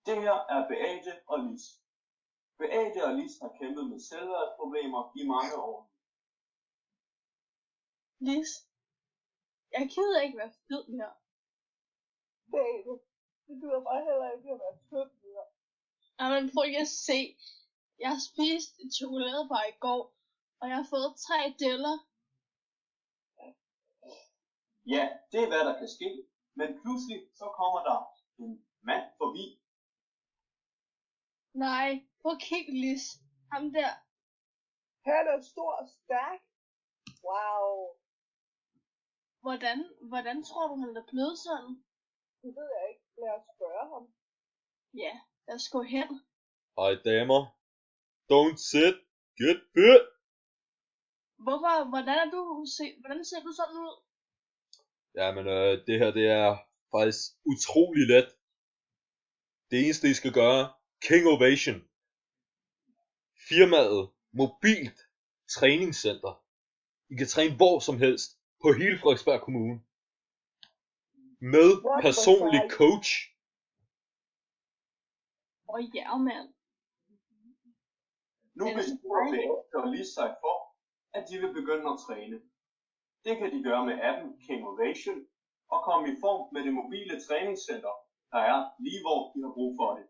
Det her er Beate og Lis. Beate og Lis har kæmpet med selvværdsproblemer i mange år. Lis, jeg gider ikke være fed mere. Beate, det gider bare heller ikke at være tynd mere. Jamen prøv lige at se. Jeg spiste et chokoladebar i går, og jeg har fået 3 diller. Ja, det er hvad der kan ske, men pludselig så kommer der en mand forbi. Nej, prøv at kigge, Lis. Ham der. Han er stor og stærk. Wow. Hvordan tror du, han er blevet sådan? Det ved jeg ikke. Lad os spørge ham. Ja, lad os gå hen. Hej damer. Don't sit, get fit. Hvordan ser du sådan ud? Jamen, det her det er faktisk utrolig let. Det eneste I skal gøre, King Ovation. Firmaet Mobilt Træningscenter. I kan træne hvor som helst på hele Frederiksberg Kommune. Med personlig coach. Ja, mand. Nu beslutter Beate og Lis sig for, at de vil begynde at træne. Det kan de gøre med appen King Ovation og komme i form med det mobile træningscenter, der er lige hvor de har brug for det.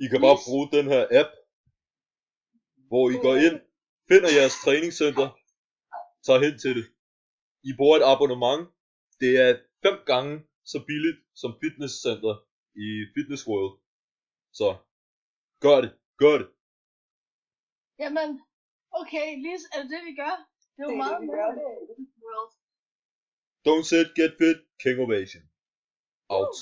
I kan bare bruge den her app, hvor I går ind, finder jeres træningscenter, tager hen til det. I bruger et abonnement. Det er 5 gange så billigt som fitnesscenter i Fitness World. Så gør det. Jamen, okay, Lis, er det vi gør? Det er jo meget mere. Don't sit, get fit, King Ovation. Out.